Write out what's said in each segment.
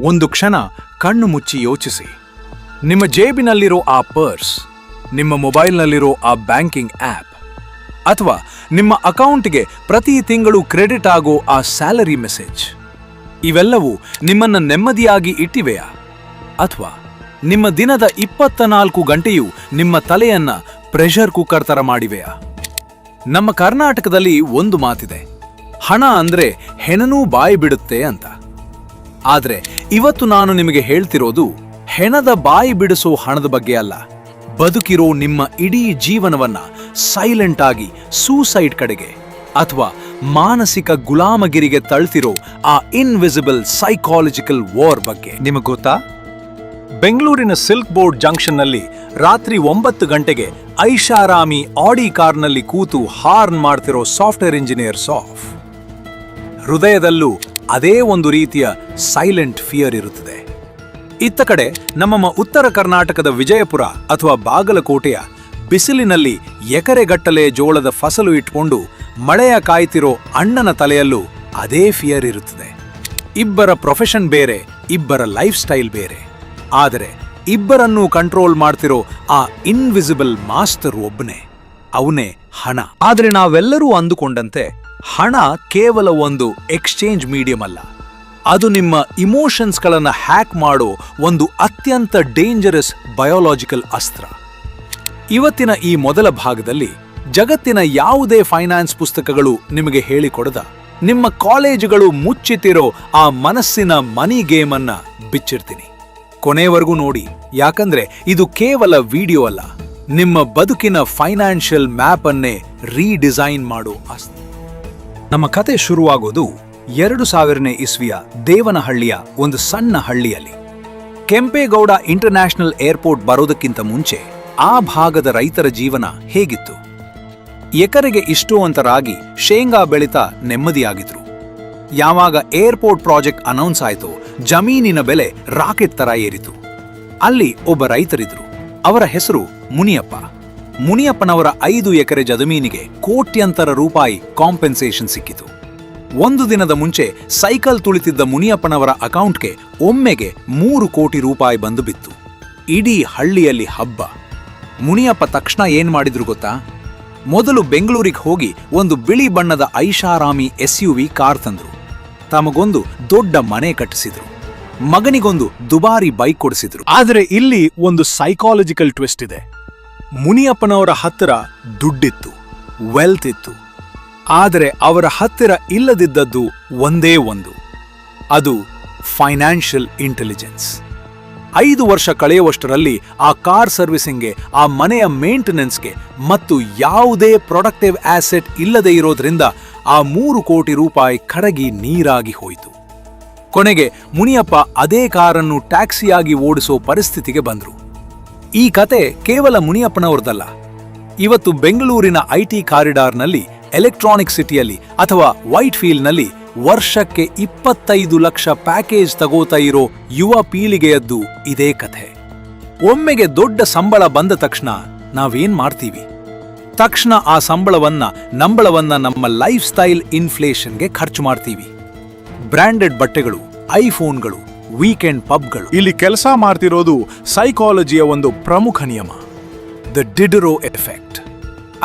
ಒಂದು ಕ್ಷಣ ಕಣ್ಣು ಮುಚ್ಚಿ ಯೋಚಿಸಿ. ನಿಮ್ಮ ಜೇಬಿನಲ್ಲಿರೋ ಆ ಪರ್ಸ್, ನಿಮ್ಮ ಮೊಬೈಲ್ನಲ್ಲಿರೋ ಆ ಬ್ಯಾಂಕಿಂಗ್ ಆ್ಯಪ್, ಅಥವಾ ನಿಮ್ಮ ಅಕೌಂಟ್ಗೆ ಪ್ರತಿ ತಿಂಗಳು ಕ್ರೆಡಿಟ್ ಆಗೋ ಆ ಸ್ಯಾಲರಿ ಮೆಸೇಜ್, ಇವೆಲ್ಲವೂ ನಿಮ್ಮನ್ನು ನೆಮ್ಮದಿಯಾಗಿ ಇಟ್ಟಿವೆಯಾ? ಅಥವಾ ನಿಮ್ಮ ದಿನದ 24 ಗಂಟೆಯೂ ನಿಮ್ಮ ತಲೆಯನ್ನ ಪ್ರೆಷರ್ ಕುಕ್ಕರ್ ತರ ಮಾಡಿವೆಯಾ? ನಮ್ಮ ಕರ್ನಾಟಕದಲ್ಲಿ ಒಂದು ಮಾತಿದೆ, ಹಣ ಅಂದ್ರೆ ಹೆಣನೂ ಬಾಯಿ ಬಿಡುತ್ತೆ ಅಂತ. ಆದ್ರೆ ಇವತ್ತು ನಾನು ನಿಮಗೆ ಹೇಳ್ತಿರೋದು ಹೆಣದ ಬಾಯಿ ಬಿಡಿಸೋ ಹಣದ ಬಗ್ಗೆ ಅಲ್ಲ. ಬದುಕಿರೋ ನಿಮ್ಮ ಇಡೀ ಜೀವನವನ್ನ ಸೈಲೆಂಟ್ ಆಗಿ ಸೂಸೈಡ್ ಕಡೆಗೆ ಅಥವಾ ಮಾನಸಿಕ ಗುಲಾಮಗಿರಿಗೆ ತಳ್ತಿರೋ ಆ ಇನ್ವಿಸಿಬಲ್ ಸೈಕಾಲಜಿಕಲ್ ವಾರ್ ಬಗ್ಗೆ. ನಿಮಗೆ ಗೊತ್ತಾ, ಬೆಂಗಳೂರಿನ ಸಿಲ್ಕ್ ಬೋರ್ಡ್ ಜಂಕ್ಷನ್ನಲ್ಲಿ ರಾತ್ರಿ 9 ಗಂಟೆಗೆ ಐಷಾರಾಮಿ ಆಡಿ ಕಾರ್ನಲ್ಲಿ ಕೂತು ಹಾರ್ನ್ ಮಾಡ್ತಿರೋ ಸಾಫ್ಟ್ವೇರ್ ಇಂಜಿನಿಯರ್ ಸಾಫ್ ಹೃದಯದಲ್ಲೂ ಅದೇ ಒಂದು ರೀತಿಯ ಸೈಲೆಂಟ್ ಫಿಯರ್ ಇರುತ್ತದೆ. ಇತ್ತ ಕಡೆ ನಮ್ಮ ಉತ್ತರ ಕರ್ನಾಟಕದ ವಿಜಯಪುರ ಅಥವಾ ಬಾಗಲಕೋಟೆಯ ಬಿಸಿಲಿನಲ್ಲಿ ಎಕರೆಗಟ್ಟಲೆ ಜೋಳದ ಫಸಲು ಇಟ್ಕೊಂಡು ಮಳೆಯ ಕಾಯ್ತಿರೋ ಅಣ್ಣನ ತಲೆಯಲ್ಲೂ ಅದೇ ಫಿಯರ್ ಇರುತ್ತದೆ. ಇಬ್ಬರ ಪ್ರೊಫೆಷನ್ ಬೇರೆ, ಇಬ್ಬರ ಲೈಫ್ ಸ್ಟೈಲ್ ಬೇರೆ. ಆದರೆ ಇಬ್ಬರನ್ನೂ ಕಂಟ್ರೋಲ್ ಮಾಡ್ತಿರೋ ಆ ಇನ್ವಿಸಿಬಲ್ ಮಾಸ್ಟರ್ ಒಬ್ಬನೇ, ಅವನೇ ಹಣ. ಆದರೆ ನಾವೆಲ್ಲರೂ ಅಂದುಕೊಂಡಂತೆ ಹಣ ಕೇವಲ ಒಂದು ಎಕ್ಸ್ಚೇಂಜ್ ಮೀಡಿಯಂ ಅಲ್ಲ. ಅದು ನಿಮ್ಮ ಇಮೋಷನ್ಸ್ಗಳನ್ನು ಹ್ಯಾಕ್ ಮಾಡೋ ಒಂದು ಅತ್ಯಂತ ಡೇಂಜರಸ್ ಬಯೋಲಾಜಿಕಲ್ ಅಸ್ತ್ರ. ಇವತ್ತಿನ ಈ ಮೊದಲ ಭಾಗದಲ್ಲಿ ಜಗತ್ತಿನ ಯಾವುದೇ ಫೈನಾನ್ಸ್ ಪುಸ್ತಕಗಳು ನಿಮಗೆ ಹೇಳಿಕೊಡದ, ನಿಮ್ಮ ಕಾಲೇಜುಗಳು ಮುಚ್ಚಿತಿರೋ ಆ ಮನಸ್ಸಿನ ಮನಿ ಗೇಮ್ ಅನ್ನ ಬಿಚ್ಚಿರ್ತೀನಿ. ಕೊನೆವರೆಗೂ ನೋಡಿ, ಯಾಕಂದ್ರೆ ಇದು ಕೇವಲ ವಿಡಿಯೋ ಅಲ್ಲ, ನಿಮ್ಮ ಬದುಕಿನ ಫೈನಾನ್ಷಿಯಲ್ ಮ್ಯಾಪ್ ಅನ್ನೇ ರೀಡಿಸೈನ್ ಮಾಡೋ ಅಸ್ತ್ರ. ನಮ್ಮ ಕತೆ ಶುರುವಾಗೋದು 2000ನೇ ಇಸ್ವಿಯ ದೇವನಹಳ್ಳಿಯ ಒಂದು ಸಣ್ಣ ಹಳ್ಳಿಯಲ್ಲಿ. ಕೆಂಪೇಗೌಡ ಇಂಟರ್ನ್ಯಾಷನಲ್ ಏರ್ಪೋರ್ಟ್ ಬರೋದಕ್ಕಿಂತ ಮುಂಚೆ ಆ ಭಾಗದ ರೈತರ ಜೀವನ ಹೇಗಿತ್ತು? ಎಕರೆಗೆ ಇಷ್ಟು ಅಂತ ರಾಗಿ, ಶೇಂಗಾ ಬೆಳೀತಾ ನೆಮ್ಮದಿಯಾಗಿದ್ರು. ಯಾವಾಗ ಏರ್ಪೋರ್ಟ್ ಪ್ರಾಜೆಕ್ಟ್ ಅನೌನ್ಸ್ ಆಯ್ತೋ, ಜಮೀನಿನ ಬೆಲೆ ರಾಕೆಟ್ ತರ ಏರಿತು. ಅಲ್ಲಿ ಒಬ್ಬ ರೈತರಿದ್ರು, ಅವರ ಹೆಸರು ಮುನಿಯಪ್ಪ. ಮುನಿಯಪ್ಪನವರ 5 ಎಕರೆ ಜಮೀನಿಗೆ ಕೋಟ್ಯಂತರ ರೂಪಾಯಿ ಕಾಂಪೆನ್ಸೇಷನ್ ಸಿಕ್ಕಿತು. ಒಂದು ದಿನದ ಮುಂಚೆ ಸೈಕಲ್ ತುಳಿತಿದ್ದ ಮುನಿಯಪ್ಪನವರ ಅಕೌಂಟ್ಗೆ ಒಮ್ಮೆಗೆ 3 ಕೋಟಿ ರೂಪಾಯಿ ಬಂದು ಬಿತ್ತು. ಇಡೀ ಹಳ್ಳಿಯಲ್ಲಿ ಹಬ್ಬ. ಮುನಿಯಪ್ಪ ತಕ್ಷಣ ಏನ್ ಮಾಡಿದ್ರು ಗೊತ್ತಾ? ಮೊದಲು ಬೆಂಗಳೂರಿಗೆ ಹೋಗಿ ಒಂದು ಬಿಳಿ ಬಣ್ಣದ ಐಷಾರಾಮಿ SUV ಕಾರ್ ತಂದ್ರು. ತಮಗೊಂದು ದೊಡ್ಡ ಮನೆ ಕಟ್ಟಿಸಿದ್ರು. ಮಗನಿಗೊಂದು ದುಬಾರಿ ಬೈಕ್ ಕೊಡಿಸಿದ್ರು. ಆದರೆ ಇಲ್ಲಿ ಒಂದು ಸೈಕಾಲಜಿಕಲ್ ಟ್ವಿಸ್ಟ್ ಇದೆ. ಮುನಿಯಪ್ಪನವರ ಹತ್ತಿರ ದುಡ್ಡಿತ್ತು, ವೆಲ್ತ್ ಇತ್ತು. ಆದರೆ ಅವರ ಹತ್ತಿರ ಇಲ್ಲದಿದ್ದದ್ದು ಒಂದೇ ಒಂದು, ಅದು ಫೈನಾನ್ಷಿಯಲ್ ಇಂಟೆಲಿಜೆನ್ಸ್. 5 ವರ್ಷ ಕಳೆಯುವಷ್ಟರಲ್ಲಿ ಆ ಕಾರ್ ಸರ್ವಿಸಿಂಗ್ಗೆ, ಆ ಮನೆಯ ಮೇಂಟೆನೆನ್ಸ್ಗೆ ಮತ್ತು ಯಾವುದೇ ಪ್ರೊಡಕ್ಟಿವ್ ಆಸೆಟ್ ಇಲ್ಲದೆ ಇರೋದ್ರಿಂದ ಆ 3 ಕೋಟಿ ರೂಪಾಯಿ ಕರಗಿ ನೀರಾಗಿ ಹೋಯಿತು. ಕೊನೆಗೆ ಮುನಿಯಪ್ಪ ಅದೇ ಕಾರನ್ನು ಟ್ಯಾಕ್ಸಿಯಾಗಿ ಓಡಿಸೋ ಪರಿಸ್ಥಿತಿಗೆ ಬಂದ್ರು. ಈ ಕತೆ ಕೇವಲ ಮುನಿಯಪ್ಪನವ್ರದಲ್ಲ. ಇವತ್ತು ಬೆಂಗಳೂರಿನ IT ಕಾರಿಡಾರ್ನಲ್ಲಿ, ಎಲೆಕ್ಟ್ರಾನಿಕ್ ಸಿಟಿಯಲ್ಲಿ ಅಥವಾ ವೈಟ್ ಫೀಲ್ಡ್ನಲ್ಲಿ ವರ್ಷಕ್ಕೆ 25 ಲಕ್ಷ ಪ್ಯಾಕೇಜ್ ತಗೋತಾ ಇರೋ ಯುವ ಪೀಳಿಗೆಯದ್ದು ಇದೇ ಕಥೆ. ಒಮ್ಮೆಗೆ ದೊಡ್ಡ ಸಂಬಳ ಬಂದ ತಕ್ಷಣ ನಾವೇನ್ ಮಾಡ್ತೀವಿ? ತಕ್ಷಣ ಆ ನಂಬಳವನ್ನ ನಮ್ಮ ಲೈಫ್ ಸ್ಟೈಲ್ ಇನ್ಫ್ಲೇಷನ್ಗೆ ಖರ್ಚು ಮಾಡ್ತೀವಿ. ಬ್ರ್ಯಾಂಡೆಡ್ ಬಟ್ಟೆಗಳು, ಐಫೋನ್ಗಳು, ವೀಕೆಂಡ್ ಪಬ್ಗಳು. ಇಲ್ಲಿ ಕೆಲಸ ಮಾಡ್ತಿರೋದು ಸೈಕಾಲಜಿಯ ಒಂದು ಪ್ರಮುಖ ನಿಯಮ, ದ ಡಿಡರೋ ಎಫೆಕ್ಟ್.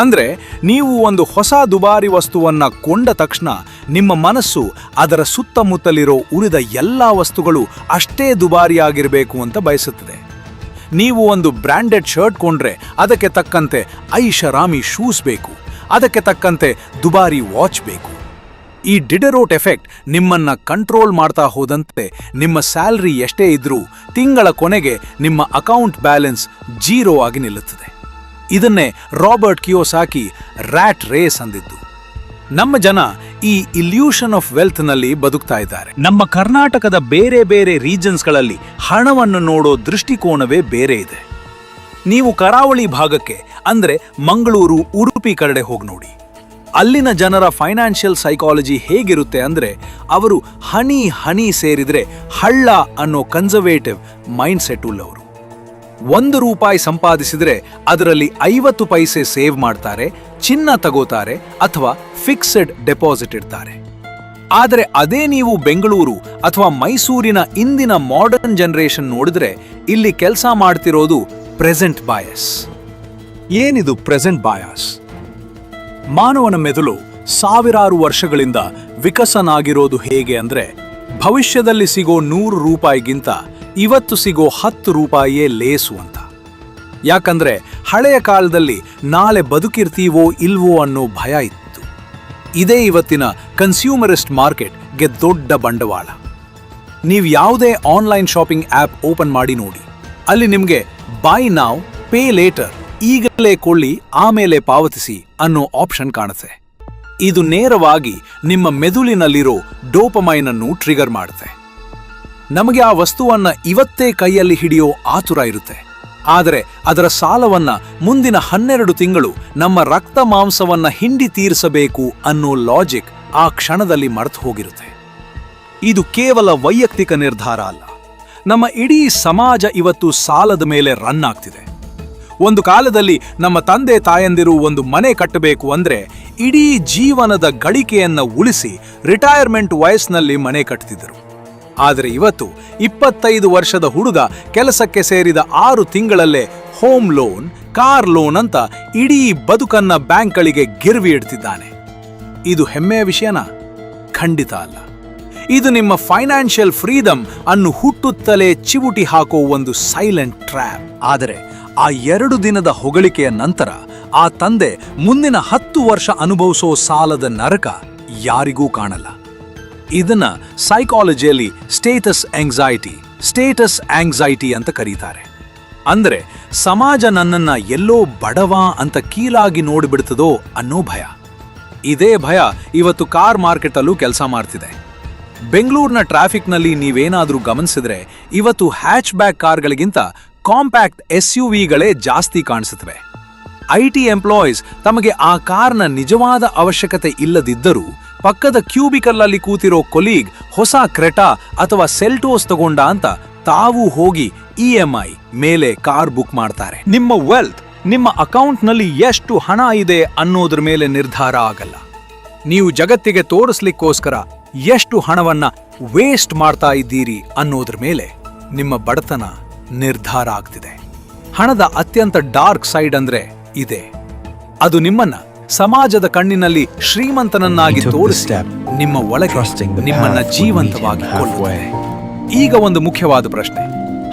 ಅಂದ್ರೆ ನೀವು ಒಂದು ಹೊಸ ದುಬಾರಿ ವಸ್ತುವನ್ನ ಕೊಂಡ ತಕ್ಷಣ ನಿಮ್ಮ ಮನಸ್ಸು ಅದರ ಸುತ್ತಮುತ್ತಲಿರೋ ಉಳಿದ ಎಲ್ಲಾ ವಸ್ತುಗಳು ಅಷ್ಟೇ ದುಬಾರಿಯಾಗಿರಬೇಕು ಅಂತ ಬಯಸುತ್ತದೆ. ನೀವು ಒಂದು ಬ್ರ್ಯಾಂಡೆಡ್ ಶರ್ಟ್ ಕೊಂಡ್ರೆ ಅದಕ್ಕೆ ತಕ್ಕಂತೆ ಐಷಾರಾಮಿ ಶೂಸ್ ಬೇಕು, ಅದಕ್ಕೆ ತಕ್ಕಂತೆ ದುಬಾರಿ ವಾಚ್ ಬೇಕು. ಈ ಡಿಡರೋಟ್ ಎಫೆಕ್ಟ್ ನಿಮ್ಮನ್ನ ಕಂಟ್ರೋಲ್ ಮಾಡ್ತಾ ಹೋದಂತೆ ನಿಮ್ಮ ಸ್ಯಾಲರಿ ಎಷ್ಟೇ ಇದ್ರೂ ತಿಂಗಳ ಕೊನೆಗೆ ನಿಮ್ಮ ಅಕೌಂಟ್ ಬ್ಯಾಲೆನ್ಸ್ 0 ಆಗಿ ನಿಲ್ಲುತ್ತದೆ. ಇದನ್ನೇ ರಾಬರ್ಟ್ ಕಿಯೋಸಾಕಿ ರ್ಯಾಟ್ ರೇಸ್ ಅಂದಿದ್ದು. ನಮ್ಮ ಜನ ಈ ಇಲ್ಯೂಷನ್ ಆಫ್ ವೆಲ್ತ್ ನಲ್ಲಿ ಬದುಕ್ತಾ ಇದ್ದಾರೆ. ನಮ್ಮ ಕರ್ನಾಟಕದ ಬೇರೆ ಬೇರೆ ರೀಜನ್ಸ್ಗಳಲ್ಲಿ ಹಣವನ್ನು ನೋಡೋ ದೃಷ್ಟಿಕೋನವೇ ಬೇರೆ ಇದೆ. ನೀವು ಕರಾವಳಿ ಭಾಗಕ್ಕೆ ಅಂದ್ರೆ ಮಂಗಳೂರು, ಉಡುಪಿ ಕಡೆ ಹೋಗಿ ನೋಡಿ. ಅಲ್ಲಿನ ಜನರ ಫೈನಾನ್ಷಿಯಲ್ ಸೈಕಾಲಜಿ ಹೇಗಿರುತ್ತೆ ಅಂದ್ರೆ, ಅವರು ಹನಿ ಸೇರಿದ್ರೆ ಹಳ್ಳ ಅನ್ನೋ ಕನ್ಸರ್ವೇಟಿವ್ ಮೈಂಡ್ ಸೆಟ್ ಉಳ್ಳವರು. 1 ರೂಪಾಯಿ ಸಂಪಾದಿಸಿದ್ರೆ ಅದರಲ್ಲಿ 50 ಪೈಸೆ ಸೇವ್ ಮಾಡ್ತಾರೆ, ಚಿನ್ನ ತಗೋತಾರೆ ಅಥವಾ ಫಿಕ್ಸೆಡ್ ಡೆಪಾಸಿಟ್ ಇಡ್ತಾರೆ. ಆದರೆ ಅದೇ ನೀವು ಬೆಂಗಳೂರು ಅಥವಾ ಮೈಸೂರಿನ ಇಂದಿನ ಮಾಡರ್ನ್ ಜನರೇಷನ್ ನೋಡಿದ್ರೆ ಇಲ್ಲಿ ಕೆಲಸ ಮಾಡ್ತಿರೋದು ಪ್ರೆಸೆಂಟ್ ಬಾಯಸ್. ಏನಿದು ಪ್ರೆಸೆಂಟ್ ಬಾಯಸ್? ಮಾನವನ ಮೆದುಳು ಸಾವಿರಾರು ವರ್ಷಗಳಿಂದ ವಿಕಸನಾಗಿರೋದು ಹೇಗೆ ಅಂದ್ರೆ, ಭವಿಷ್ಯದಲ್ಲಿ ಸಿಗೋ 100 ರೂಪಾಯಿಗಿಂತ ಇವತ್ತು ಸಿಗೋ 10 ರೂಪಾಯಿಯೇ ಲೇಸು ಅಂತ. ಯಾಕಂದ್ರೆ ಹಳೆಯ ಕಾಲದಲ್ಲಿ ನಾಳೆ ಬದುಕಿರ್ತೀವೋ ಇಲ್ವೋ ಅನ್ನೋ ಭಯ ಇತ್ತು. ಇದೇ ಇವತ್ತಿನ ಕನ್ಸ್ಯೂಮರಿಸ್ಟ್ ಮಾರ್ಕೆಟ್ಗೆ ದೊಡ್ಡ ಬಂಡವಾಳ. ನೀವು ಯಾವುದೇ ಆನ್ಲೈನ್ ಶಾಪಿಂಗ್ ಆಪ್ ಓಪನ್ ಮಾಡಿ ನೋಡಿ, ಅಲ್ಲಿ ನಿಮಗೆ ಬೈ ನಾವ್ ಪೇ ಲೇಟರ್, ಈಗಲೇ ಕೊಳ್ಳಿ ಆಮೇಲೆ ಪಾವತಿಸಿ ಅನ್ನೋ ಆಪ್ಷನ್ ಕಾಣುತ್ತೆ. ಇದು ನೇರವಾಗಿ ನಿಮ್ಮ ಮೆದುಳಿನಲ್ಲಿರೋ ಡೋಪಮೈನ್ ಅನ್ನು ಟ್ರಿಗರ್ ಮಾಡುತ್ತೆ. ನಮಗೆ ಆ ವಸ್ತುವನ್ನ ಇವತ್ತೇ ಕೈಯಲ್ಲಿ ಹಿಡಿಯೋ ಆತುರ ಇರುತ್ತೆ, ಆದರೆ ಅದರ ಸಾಲವನ್ನ ಮುಂದಿನ 12 ತಿಂಗಳು ನಮ್ಮ ರಕ್ತ ಮಾಂಸವನ್ನ ಹಿಂಡಿ ತೀರಿಸಬೇಕು ಅನ್ನೋ ಲಾಜಿಕ್ ಆ ಕ್ಷಣದಲ್ಲಿ ಮರೆತು ಹೋಗಿರುತ್ತೆ. ಇದು ಕೇವಲ ವೈಯಕ್ತಿಕ ನಿರ್ಧಾರ ಅಲ್ಲ, ನಮ್ಮ ಇಡೀ ಸಮಾಜ ಇವತ್ತು ಸಾಲದ ಮೇಲೆ ರನ್ ಆಗ್ತಿದೆ. ಒಂದು ಕಾಲದಲ್ಲಿ ನಮ್ಮ ತಂದೆ ತಾಯಂದಿರು ಒಂದು ಮನೆ ಕಟ್ಟಬೇಕು ಅಂದ್ರೆ ಇಡೀ ಜೀವನದ ಗಳಿಕೆಯನ್ನ ಉಳಿಸಿ ರಿಟೈರ್ಮೆಂಟ್ ವಯಸ್ಸಿನಲ್ಲಿ ಮನೆ ಕಟ್ತಿದ್ದರು. ಆದರೆ ಇವತ್ತು 25 ವರ್ಷದ ಹುಡುಗ ಕೆಲಸಕ್ಕೆ ಸೇರಿದ 6 ತಿಂಗಳಲ್ಲೇ ಹೋಮ್ ಲೋನ್, ಕಾರ್ ಲೋನ್ ಅಂತ ಇಡೀ ಬದುಕನ್ನ ಬ್ಯಾಂಕ್ಗಳಿಗೆ ಗಿರ್ವಿ ಇಡ್ತಿದ್ದಾನೆ. ಇದು ಹೆಮ್ಮೆಯ ವಿಷಯನಾ? ಖಂಡಿತ ಅಲ್ಲ. ಇದು ನಿಮ್ಮ ಫೈನಾನ್ಷಿಯಲ್ ಫ್ರೀಡಮ್ ಅನ್ನು ಹುಟ್ಟುತ್ತಲೇ ಚಿವುಟಿ ಹಾಕೋ ಒಂದು ಸೈಲೆಂಟ್ ಟ್ರ್ಯಾಪ್. ಆದರೆ ಆ 2 ದಿನದ ಹೊಗಳಿಕೆಯ ನಂತರ ಆ ತಂದೆ ಮುಂದಿನ 10 ವರ್ಷ ಅನುಭವಿಸೋ ಸಾಲದ ನರಕ ಯಾರಿಗೂ ಕಾಣಲ್ಲ. ಇದನ್ನ ಸೈಕಾಲಜಿಯಲ್ಲಿ ಸ್ಟೇಟಸ್ ಆಂಗ್ಸೈಟಿ ಅಂತ ಕರೀತಾರೆ. ಅಂದ್ರೆ ಸಮಾಜ ನನ್ನನ್ನ ಎಲ್ಲೋ ಬಡವ ಅಂತ ಕೀಲಾಗಿ ನೋಡಿಬಿಡ್ತದೋ ಅನ್ನೋ ಭಯ. ಇದೇ ಭಯ ಇವತ್ತು ಕಾರ್ ಮಾರ್ಕೆಟ್ ಅಲ್ಲೂ ಕೆಲಸ ಮಾಡ್ತಿದೆ. ಬೆಂಗಳೂರಿನ ಟ್ರಾಫಿಕ್ನಲ್ಲಿ ನೀವೇನಾದ್ರೂ ಗಮನಿಸಿದ್ರೆ ಇವತ್ತು ಹ್ಯಾಚ್ ಬ್ಯಾಕ್ ಕಾರ್ಗಳಿಗಿಂತ ಕಾಂಪ್ಯಾಕ್ಟ್ SUVಗಳೇ ಜಾಸ್ತಿ ಕಾಣಿಸುತ್ತವೆ. IT ಎಂಪ್ಲಾಯೀಸ್ ತಮಗೆ ಆ ಕಾರ್ನ ನಿಜವಾದ ಅವಶ್ಯಕತೆ ಇಲ್ಲದಿದ್ದರೂ ಪಕ್ಕದ ಕ್ಯೂಬಿಕಲ್ ಅಲ್ಲಿ ಕೂತಿರೋ ಕೊಲೀಗ್ ಹೊಸ ಕ್ರೆಟಾ ಅಥವಾ ಸೆಲ್ಟೋಸ್ ತಗೊಂಡ ಅಂತ ತಾವು ಹೋಗಿ EMI ಮೇಲೆ ಕಾರ್ ಬುಕ್ ಮಾಡ್ತಾರೆ. ನಿಮ್ಮ ವೆಲ್ತ್ ನಿಮ್ಮ ಅಕೌಂಟ್ನಲ್ಲಿ ಎಷ್ಟು ಹಣ ಇದೆ ಅನ್ನೋದ್ರ ಮೇಲೆ ನಿರ್ಧಾರ ಆಗಲ್ಲ, ನೀವು ಜಗತ್ತಿಗೆ ತೋರಿಸ್ಲಿಕ್ಕೋಸ್ಕರ ಎಷ್ಟು ಹಣವನ್ನ ವೇಸ್ಟ್ ಮಾಡ್ತಾ ಇದ್ದೀರಿ ಅನ್ನೋದ್ರ ಮೇಲೆ ನಿಮ್ಮ ಬಡತನ ನಿರ್ಧಾರ ಆಗ್ತಿದೆ. ಹಣದ ಅತ್ಯಂತ ಡಾರ್ಕ್ ಸೈಡ್ ಅಂದ್ರೆ ಇದೆ. ಅದು ನಿಮ್ಮನ್ನ ಸಮಾಜದ ಕಣ್ಣಿನಲ್ಲಿ ಶ್ರೀಮಂತನನ್ನಾಗಿ ತೋರಿಸಿ ನಿಮ್ಮ ಒಳಗೆ ನಿಮ್ಮನ್ನ ಜೀವಂತವಾಗಿ ಕೊಲ್ಲುತ್ತದೆ. ಈಗ ಒಂದು ಮುಖ್ಯವಾದ ಪ್ರಶ್ನೆ,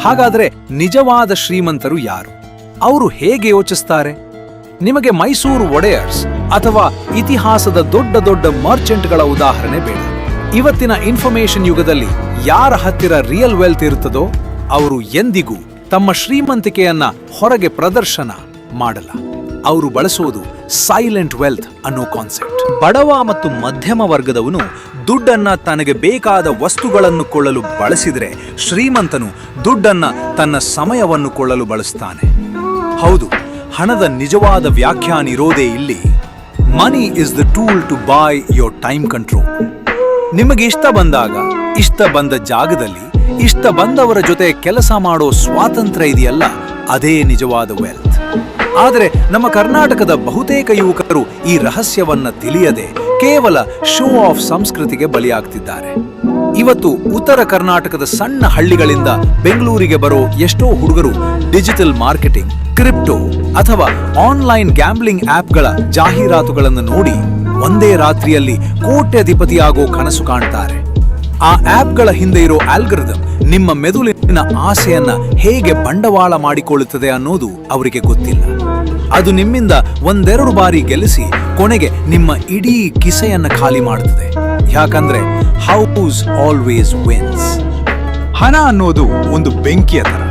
ಹಾಗಾದ್ರೆ ನಿಜವಾದ ಶ್ರೀಮಂತರು ಯಾರು? ಅವರು ಹೇಗೆ ಯೋಚಿಸ್ತಾರೆ? ನಿಮಗೆ ಮೈಸೂರು ಒಡೆಯರ್ಸ್ ಅಥವಾ ಇತಿಹಾಸದ ದೊಡ್ಡ ದೊಡ್ಡ ಮರ್ಚೆಂಟ್ಗಳ ಉದಾಹರಣೆ ಬೇಡ. ಇವತ್ತಿನ ಇನ್ಫಾರ್ಮೇಶನ್ ಯುಗದಲ್ಲಿ ಯಾರ ಹತ್ತಿರ ರಿಯಲ್ ವೆಲ್ತ್ ಇರುತ್ತದೋ ಅವರು ಎಂದಿಗೂ ತಮ್ಮ ಶ್ರೀಮಂತಿಕೆಯನ್ನ ಹೊರಗೆ ಪ್ರದರ್ಶನ ಮಾಡಲ್ಲ. ಅವರು ಬಳಸೋದು ಸೈಲೆಂಟ್ ವೆಲ್ತ್ ಅನ್ನೋ ಕಾನ್ಸೆಪ್ಟ್. ಬಡವ ಮತ್ತು ಮಧ್ಯಮ ವರ್ಗದವನು ದುಡ್ಡನ್ನ ತನಗೆ ಬೇಕಾದ ವಸ್ತುಗಳನ್ನು ಕೊಳ್ಳಲು ಬಳಸಿದ್ರೆ, ಶ್ರೀಮಂತನು ದುಡ್ಡನ್ನ ತನ್ನ ಸಮಯವನ್ನು ಕೊಳ್ಳಲು ಬಳಸ್ತಾನೆ. ಹೌದು, ಹಣದ ನಿಜವಾದ ವ್ಯಾಖ್ಯಾನ ಇರೋದೇ ಇಲ್ಲಿ. Money is the tool to buy your time control. ನಿಮಗೆ ಇಷ್ಟ ಬಂದಾಗ, ಇಷ್ಟ ಬಂದ ಜಾಗದಲ್ಲಿ, ಇಷ್ಟ ಬಂದವರ ಜೊತೆ ಕೆಲಸ ಮಾಡೋ ಸ್ವಾತಂತ್ರ್ಯ ಇದೆಯಲ್ಲ, ಅದೇ ನಿಜವಾದ ವೆಲ್ತ್. ಆದರೆ ನಮ್ಮ ಕರ್ನಾಟಕದ ಬಹುತೇಕ ಯುವಕರು ಈ ರಹಸ್ಯವನ್ನ ತಿಳಿಯದೆ ಕೇವಲ ಶೋ ಆಫ್ ಸಂಸ್ಕೃತಿಗೆ ಬಲಿಯಾಗ್ತಿದ್ದಾರೆ. ಇವತ್ತು ಉತ್ತರ ಕರ್ನಾಟಕದ ಸಣ್ಣ ಹಳ್ಳಿಗಳಿಂದ ಬೆಂಗಳೂರಿಗೆ ಬರೋ ಎಷ್ಟೋ ಹುಡುಗರು ಡಿಜಿಟಲ್ ಮಾರ್ಕೆಟಿಂಗ್, ಕ್ರಿಪ್ಟೋ ಅಥವಾ ಆನ್ಲೈನ್ ಗ್ಯಾಂಬ್ಲಿಂಗ್ ಆಪ್ಗಳ ಜಾಹೀರಾತುಗಳನ್ನು ನೋಡಿ ಒಂದೇ ರಾತ್ರಿಯಲ್ಲಿ ಕೋಟ್ಯಧಿಪತಿಯಾಗೋ ಕನಸು ಕಾಣ್ತಾರೆ. ಆ ಆಪ್ಗಳ ಹಿಂದೆ ಇರೋ ಆಲ್ಗರಿದಮ್ ನಿಮ್ಮ ಮೆದುಳಿನ ಆಸೆಯನ್ನ ಹೇಗೆ ಬಂಡವಾಳ ಮಾಡಿಕೊಳ್ಳುತ್ತದೆ ಅನ್ನೋದು ಅವರಿಗೆ ಗೊತ್ತಿಲ್ಲ. ಅದು ನಿಮ್ಮಿಂದ 1-2 ಬಾರಿ ಗೆಲ್ಲಿಸಿ ಕೊನೆಗೆ ನಿಮ್ಮ ಇಡೀ ಕಿಸೆಯನ್ನ ಖಾಲಿ ಮಾಡುತ್ತದೆ. ಯಾಕಂದ್ರೆ ಹೌಸ್ ಆಲ್ವೇಸ್ ವಿನ್ಸ್. ಹಣ ಅನ್ನೋದು ಒಂದು ಬೆಂಕಿಯ ತರ.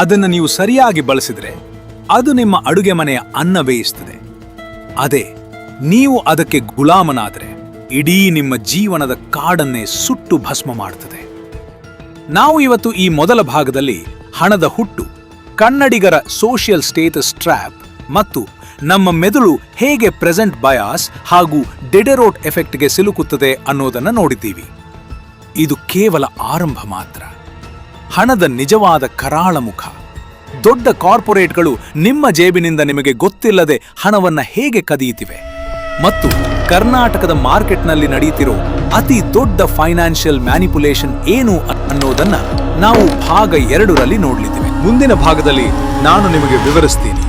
ಅದನ್ನು ನೀವು ಸರಿಯಾಗಿ ಬಳಸಿದ್ರೆ ಅದು ನಿಮ್ಮ ಅಡುಗೆ ಮನೆಯ ಅನ್ನ ಬೇಯಿಸುತ್ತದೆ. ಅದೇ ನೀವು ಅದಕ್ಕೆ ಗುಲಾಮನಾದರೆ ಇಡೀ ನಿಮ್ಮ ಜೀವನದ ಕಾಡನ್ನೇ ಸುಟ್ಟು ಭಸ್ಮ ಮಾಡುತ್ತದೆ. ನಾವು ಇವತ್ತು ಈ ಮೊದಲ ಭಾಗದಲ್ಲಿ ಹಣದ ಹುಟ್ಟು, ಕನ್ನಡಿಗರ ಸೋಷಿಯಲ್ ಸ್ಟೇಟಸ್ ಟ್ರ್ಯಾಪ್ ಮತ್ತು ನಮ್ಮ ಮೆದುಳು ಹೇಗೆ ಪ್ರೆಸೆಂಟ್ ಬಯಾಸ್ ಹಾಗೂ ಡೆಡೆರೋಟ್ ಎಫೆಕ್ಟ್ಗೆ ಸಿಲುಕುತ್ತದೆ ಅನ್ನೋದನ್ನು ನೋಡಿದ್ದೀವಿ. ಇದು ಕೇವಲ ಆರಂಭ ಮಾತ್ರ. ಹಣದ ನಿಜವಾದ ಕರಾಳ ಮುಖ. ದೊಡ್ಡ ಕಾರ್ಪೊರೇಟ್ಗಳು ನಿಮ್ಮ ಜೇಬಿನಿಂದ ನಿಮಗೆ ಗೊತ್ತಿಲ್ಲದೆ ಹಣವನ್ನ ಹೇಗೆ ಕದಿಯುತ್ತಿವೆ ಮತ್ತು ಕರ್ನಾಟಕದ ಮಾರ್ಕೆಟ್ನಲ್ಲಿ ನಡೆಯುತ್ತಿರೋ ಅತಿ ದೊಡ್ಡ ಫೈನಾನ್ಷಿಯಲ್ ಮ್ಯಾನಿಪುಲೇಷನ್ ಏನು ಅನ್ನೋದನ್ನ ನಾವು ಭಾಗ 2ರಲ್ಲಿ ನೋಡ್ಲಿದ್ದೇವೆ. ಮುಂದಿನ ಭಾಗದಲ್ಲಿ ನಾನು ನಿಮಗೆ ವಿವರಿಸ್ತೀನಿ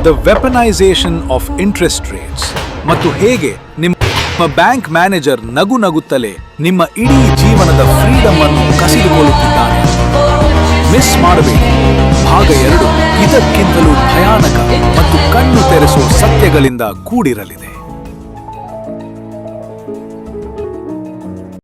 ದ ವೆಪನೈಸೇಷನ್ ಆಫ್ ಇಂಟ್ರೆಸ್ಟ್ ರೇಟ್ಸ್ ಮತ್ತು ಹೇಗೆ ನಿಮ್ಮ ಬ್ಯಾಂಕ್ ಮ್ಯಾನೇಜರ್ ನಗುತ್ತಲೇ ನಿಮ್ಮ ಇಡೀ ಜೀವನದ ಫ್ರೀಡಮ್ ಅನ್ನು ಕಸಿದುಕೊಳ್ಳುತ್ತಿದ್ದಾನೆ. ಮಿಸ್ ಮಾಡಬೇಡಿ. ಭಾಗ 2 ಇದಕ್ಕಿಂತಲೂ ಭಯಾನಕ ಮತ್ತು ಕಣ್ಣು ತೆರೆಸುವ ಸತ್ಯಗಳಿಂದ ಕೂಡಿರಲಿದೆ.